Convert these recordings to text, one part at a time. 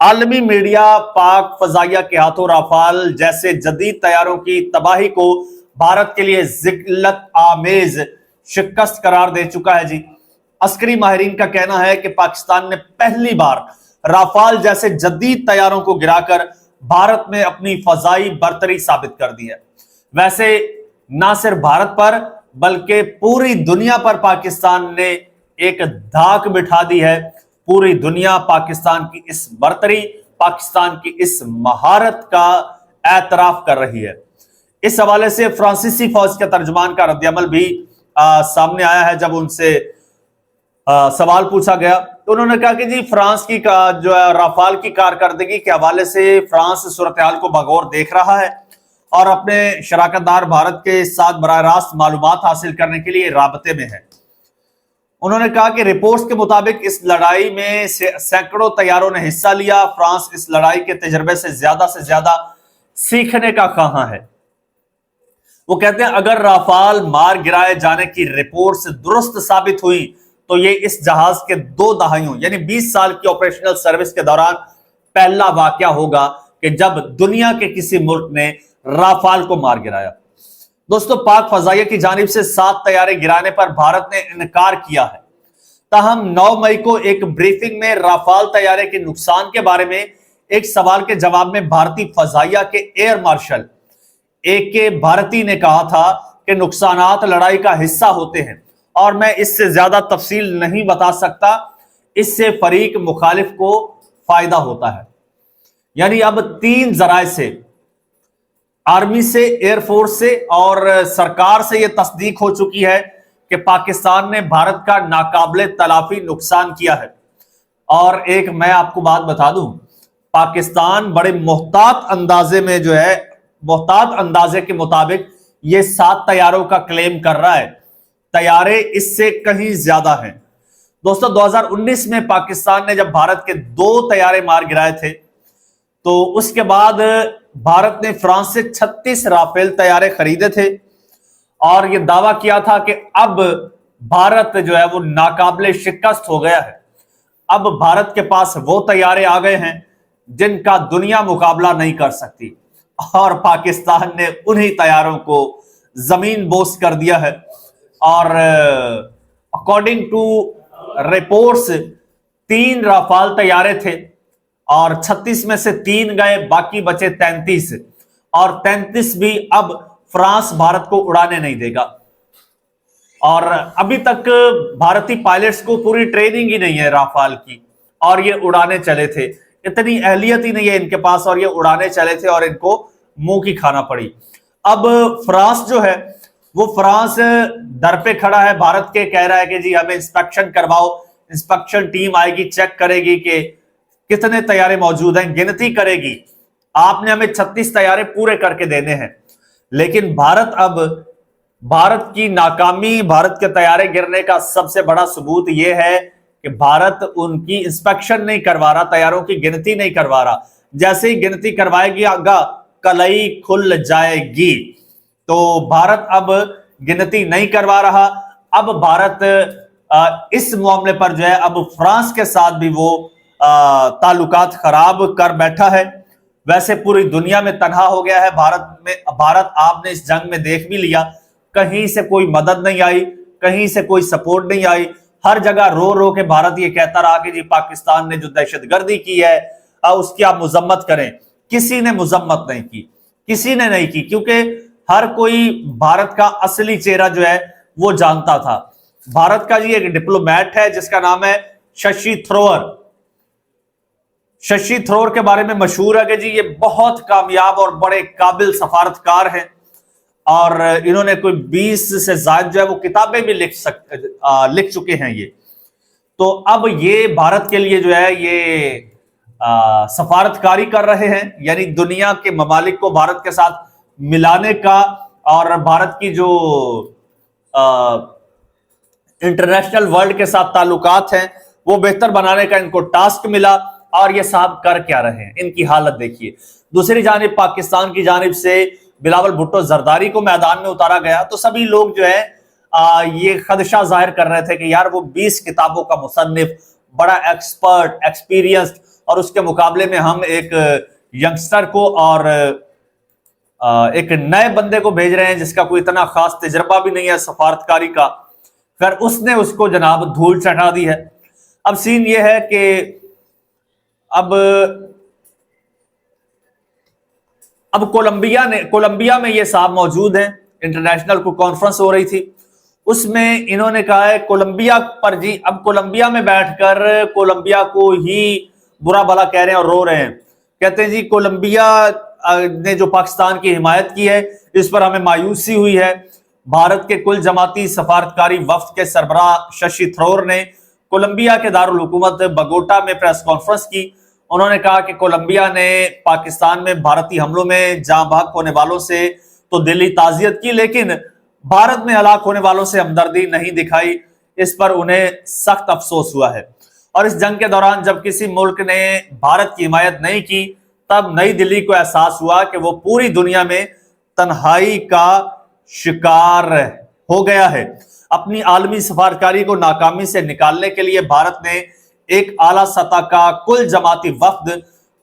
عالمی میڈیا پاک فضائیہ کے ہاتھوں رافال جیسے جدید طیاروں کی تباہی کو بھارت کے لیے ذلت آمیز شکست قرار دے چکا ہے جی۔ عسکری ماہرین کا کہنا ہے کہ پاکستان نے پہلی بار رافال جیسے جدید طیاروں کو گرا کر بھارت میں اپنی فضائی برتری ثابت کر دی ہے۔ ویسے نہ صرف بھارت پر بلکہ پوری دنیا پر پاکستان نے ایک دھاک بٹھا دی ہے۔ پوری دنیا پاکستان کی اس برتری، پاکستان کی اس مہارت کا اعتراف کر رہی ہے۔ اس حوالے سے فرانسیسی فوج کے ترجمان کا رد عمل بھی سامنے آیا ہے۔ جب ان سے سوال پوچھا گیا تو انہوں نے کہا کہ جی فرانس کی جو ہے رافال کی کارکردگی کے حوالے سے فرانس صورتحال کو بغور دیکھ رہا ہے اور اپنے شراکت دار بھارت کے ساتھ براہ راست معلومات حاصل کرنے کے لیے رابطے میں ہے۔ انہوں نے کہا کہ رپورٹس کے مطابق اس لڑائی میں سینکڑوں طیاروں نے حصہ لیا۔ فرانس اس لڑائی کے تجربے سے زیادہ سیکھنے کا خواہاں ہے۔ وہ کہتے ہیں اگر رافال مار گرائے جانے کی رپورٹس درست ثابت ہوئی تو یہ اس جہاز کے 2 دہائیوں یعنی 20 سال کی آپریشنل سروس کے دوران پہلا واقعہ ہوگا کہ جب دنیا کے کسی ملک نے رافال کو مار گرایا۔ دوستو پاک فضائیہ کی جانب سے 7 طیارے گرانے پر بھارت نے انکار کیا ہے۔ تاہم 9 مئی کو ایک بریفنگ میں رافال طیارے کے نقصان کے بارے میں ایک سوال کے جواب میں بھارتی فضائیہ کے ایئر مارشل AK بھارتی نے کہا تھا کہ نقصانات لڑائی کا حصہ ہوتے ہیں اور میں اس سے زیادہ تفصیل نہیں بتا سکتا، اس سے فریق مخالف کو فائدہ ہوتا ہے۔ یعنی اب 3 ذرائع سے، آرمی سے، ایئر فورس سے اور سرکار سے یہ تصدیق ہو چکی ہے کہ پاکستان نے بھارت کا ناقابل تلافی نقصان کیا ہے۔ اور ایک میں آپ کو بات بتا دوں، پاکستان بڑے محتاط اندازے کے مطابق یہ 7 طیاروں کا کلیم کر رہا ہے۔ طیارے اس سے کہیں زیادہ ہیں۔ دوستو 2019 میں پاکستان نے جب بھارت کے 2 طیارے مار گرائے تھے تو اس کے بعد بھارت نے فرانس سے 36 رافیل طیارے خریدے تھے اور یہ دعویٰ کیا تھا کہ اب بھارت جو ہے وہ ناقابل شکست ہو گیا ہے۔ اب بھارت کے پاس وہ طیارے آ گئے ہیں جن کا دنیا مقابلہ نہیں کر سکتی اور پاکستان نے انہی طیاروں کو زمین بوس کر دیا ہے۔ اور اکارڈنگ ٹو رپورٹس 3 رافال طیارے تھے اور 36 میں سے 3 گئے، باقی بچے 33 اور 33 بھی اب فرانس بھارت کو اڑانے نہیں دے گا۔ اور ابھی تک بھارتی پائلٹس کو پوری ٹریننگ ہی نہیں ہے رافال کی اور یہ اڑانے چلے تھے، اتنی اہلیت ہی نہیں ہے ان کے پاس اور یہ اڑانے چلے تھے اور ان کو منہ کی کھانا پڑی۔ اب فرانس جو ہے وہ فرانس در پہ کھڑا ہے بھارت کے، کہہ رہا ہے کہ جی ہمیں انسپیکشن کرواؤ، انسپیکشن ٹیم آئے گی، چیک کرے گی کہ کتنے طیارے موجود ہیں، گنتی کرے گی، آپ نے ہمیں 36 طیارے پورے کر کے دینے ہیں۔ لیکن بھارت کی ناکامی، بھارت کے طیارے گرنے کا سب سے بڑا ثبوت یہ ہے کہ بھارت ان کی انسپیکشن نہیں کروا رہا، طیاروں کی گنتی نہیں کروا رہا۔ جیسے ہی گنتی کروائے گا کلئی کھل جائے گی۔ تو بھارت اب گنتی نہیں کروا رہا۔ اب بھارت اس معاملے پر جو ہے اب فرانس کے ساتھ بھی وہ تعلقات خراب کر بیٹھا ہے۔ ویسے پوری دنیا میں تنہا ہو گیا ہے بھارت آپ نے اس جنگ میں دیکھ بھی لیا، کہیں سے کوئی مدد نہیں آئی، کہیں سے کوئی سپورٹ نہیں آئی۔ ہر جگہ رو رو کے بھارت یہ کہتا رہا کہ جی پاکستان نے جو دہشت گردی کی ہے اس کی آپ مذمت کریں۔ کسی نے مذمت نہیں کی، کسی نے نہیں کی، کیونکہ ہر کوئی بھارت کا اصلی چہرہ جو ہے وہ جانتا تھا۔ بھارت کا جی ایک ڈپلومیٹ ہے جس کا نام ہے ششی تھرور۔ ششی تھرور کے بارے میں مشہور ہے کہ جی یہ بہت کامیاب اور بڑے قابل سفارتکار ہیں اور انہوں نے کوئی 20 سے زائد جو ہے وہ کتابیں بھی لکھ چکے ہیں یہ۔ تو اب یہ بھارت کے لیے جو ہے یہ سفارتکاری کر رہے ہیں، یعنی دنیا کے ممالک کو بھارت کے ساتھ ملانے کا اور بھارت کی جو انٹرنیشنل ورلڈ کے ساتھ تعلقات ہیں وہ بہتر بنانے کا ان کو ٹاسک ملا۔ اور یہ صاحب کر کیا رہے ہیں، ان کی حالت دیکھیے۔ دوسری جانب پاکستان کی جانب سے بلاول بھٹو زرداری کو میدان میں اتارا گیا تو سبھی لوگ جو ہے یہ خدشہ ظاہر کر رہے تھے کہ یار وہ 20 کتابوں کا مصنف، بڑا ایکسپرٹ، ایکسپیرینسڈ اور اس کے مقابلے میں ہم ایک ینگسٹر کو اور ایک نئے بندے کو بھیج رہے ہیں جس کا کوئی اتنا خاص تجربہ بھی نہیں ہے سفارتکاری کا، پھر اس نے اس کو جناب دھول چٹا دی ہے۔ اب سین یہ ہے کہ اب کولمبیا میں یہ صاحب موجود ہیں، انٹرنیشنل کو کانفرنس ہو رہی تھی، اس میں انہوں نے کہا ہے کولمبیا پر جی، اب کولمبیا میں بیٹھ کر کولمبیا کو ہی برا بھلا کہہ رہے ہیں اور رو رہے ہیں، کہتے ہیں جی کولمبیا نے جو پاکستان کی حمایت کی ہے اس پر ہمیں مایوسی ہوئی ہے۔ بھارت کے کل جماعتی سفارتکاری وفد کے سربراہ ششی تھرور نے کولمبیا کے دارالحکومت بگوٹا میں پریس کانفرنس کی۔ انہوں نے کہا کہ کولمبیا نے پاکستان میں بھارتی حملوں میں جاں بحق ہونے والوں سے تو دلی تعزیت کی، لیکن بھارت میں ہلاک ہونے والوں سے ہمدردی نہیں دکھائی، اس پر انہیں سخت افسوس ہوا ہے۔ اور اس جنگ کے دوران جب کسی ملک نے بھارت کی حمایت نہیں کی تب نئی دلی کو احساس ہوا کہ وہ پوری دنیا میں تنہائی کا شکار ہو گیا ہے۔ اپنی عالمی سفارتکاری کو ناکامی سے نکالنے کے لیے بھارت نے ایک اعلیٰ سطح کا کل جماعتی وفد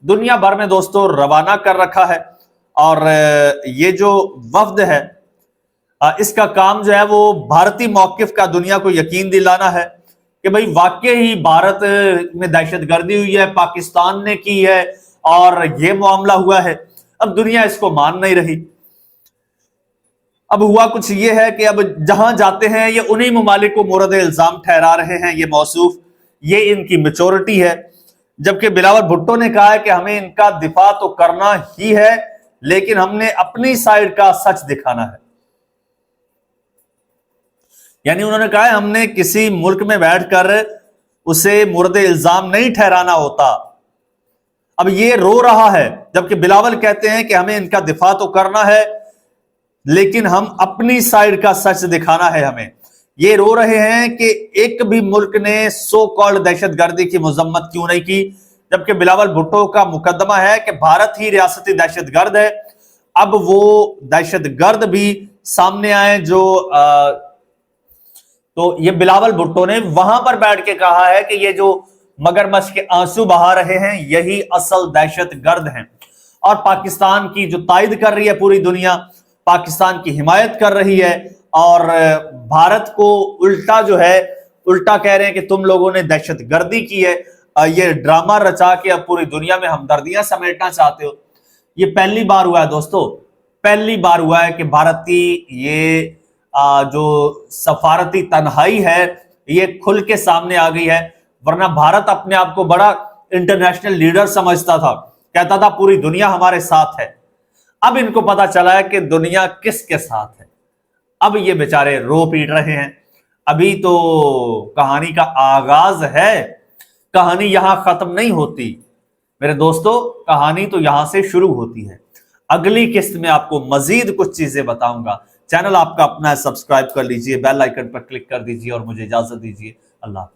دنیا بھر میں دوستوں روانہ کر رکھا ہے، اور یہ جو وفد ہے اس کا کام جو ہے وہ بھارتی موقف کا دنیا کو یقین دلانا ہے کہ بھئی واقعی ہی بھارت میں دہشت گردی ہوئی ہے، پاکستان نے کی ہے اور یہ معاملہ ہوا ہے۔ اب دنیا اس کو مان نہیں رہی۔ اب ہوا کچھ یہ ہے کہ اب جہاں جاتے ہیں یہ انہی ممالک کو مورد الزام ٹھہرا رہے ہیں، یہ موصوف، یہ ان کی میچورٹی ہے، جبکہ بلاول بھٹو نے کہا ہے کہ ہمیں ان کا دفاع تو کرنا ہی ہے لیکن ہم نے اپنی سائیڈ کا سچ دکھانا ہے۔ یعنی انہوں نے کہا ہے ہم نے کسی ملک میں بیٹھ کر اسے مورد الزام نہیں ٹھہرانا ہوتا۔ اب یہ رو رہا ہے جبکہ بلاول کہتے ہیں کہ ہمیں ان کا دفاع تو کرنا ہے لیکن ہم اپنی سائیڈ کا سچ دکھانا ہے ہمیں۔ یہ رو رہے ہیں کہ ایک بھی ملک نے سو کالڈ دہشت گردی کی مذمت کیوں نہیں کی، جبکہ بلاول بھٹو کا مقدمہ ہے کہ بھارت ہی ریاستی دہشت گرد ہے۔ اب وہ دہشت گرد بھی سامنے آئے جو تو یہ بلاول بھٹو نے وہاں پر بیٹھ کے کہا ہے کہ یہ جو مگرمچھ کے آنسو بہا رہے ہیں یہی اصل دہشت گرد ہیں، اور پاکستان کی جو تائید کر رہی ہے پوری دنیا، پاکستان کی حمایت کر رہی ہے، اور بھارت کو الٹا جو ہے الٹا کہہ رہے ہیں کہ تم لوگوں نے دہشت گردی کی ہے، یہ ڈرامہ رچا کے اب پوری دنیا میں ہمدردیاں سمیٹنا چاہتے ہو۔ یہ پہلی بار ہوا ہے دوستو، پہلی بار ہوا ہے کہ بھارتی یہ جو سفارتی تنہائی ہے یہ کھل کے سامنے آ گئی ہے، ورنہ بھارت اپنے آپ کو بڑا انٹرنیشنل لیڈر سمجھتا تھا، کہتا تھا پوری دنیا ہمارے ساتھ ہے۔ اب ان کو پتا چلا ہے کہ دنیا کس کے ساتھ ہے، اب یہ بیچارے رو پیٹ رہے ہیں۔ ابھی تو کہانی کا آغاز ہے، کہانی یہاں ختم نہیں ہوتی میرے دوستو، کہانی تو یہاں سے شروع ہوتی ہے۔ اگلی قسط میں آپ کو مزید کچھ چیزیں بتاؤں گا۔ چینل آپ کا اپنا ہے، سبسکرائب کر لیجئے، بیل آئیکن پر کلک کر دیجئے اور مجھے اجازت دیجئے۔ اللہ حافظ۔